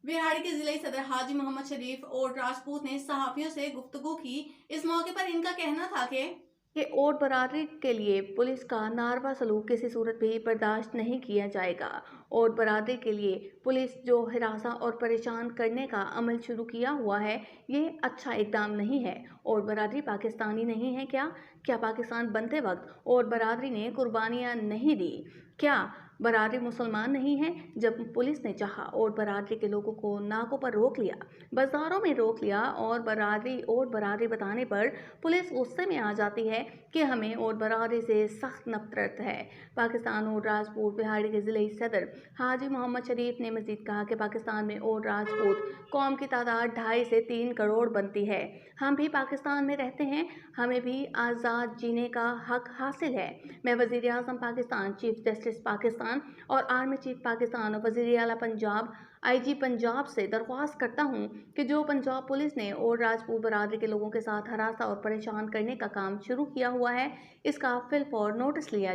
बिहाड़ी के जिले सदर हाजी मोहम्मद शरीफ और राजपूत ने सहाफियों से गुफ्तगू की। इस मौके पर इनका कहना था कि ओट बरादरी के लिए पुलिस का नारवा सलूक किसी सूरत भी बर्दाश्त नहीं किया जाएगा। ओट बरादरी के लिए पुलिस जो हिरासा और परेशान करने का अमल शुरू किया हुआ है, ये अच्छा इकदाम नहीं है। ओट बरादरी पाकिस्तानी नहीं है क्या पाकिस्तान बनते वक्त ओट बरादरी ने कुर्बानियां नहीं दी? क्या बरादरी मुसलमान नहीं है? जब पुलिस ने चाहा ओट बरादरी के लोगों को नाकों पर रोक लिया, बाजारों में रोक लिया और ओट बरादरी बताने पर पुलिस गुस्से में आ जाती है कि हमें ओट बरादरी से सख्त नफरत है। पाकिस्तान ओट राजपूत बिहाड़ी के जिले सदर हाजी मोहम्मद शरीफ ने मजीद कहा कि पाकिस्तान में ओट राजपूत कौम की तादाद 2.5 से 3 करोड़ बनती है। हम भी पाकिस्तान में रहते हैं, हमें भी आज़ाद जीने का हक हासिल है। मैं वज़ीर आज़म पाकिस्तान, चीफ जस्टिस पाकिस्तान और आर्मी चीफ पाकिस्तान और वज़ीर आला पंजाब IG पंजाब से दरख्वास्त करता हूँ कि जो पंजाब पुलिस ने और राजपूत बरादरी के लोगों के साथ हरासा और परेशान करने का काम शुरू किया हुआ है, इसका फिलफौर नोटिस लिया जाए।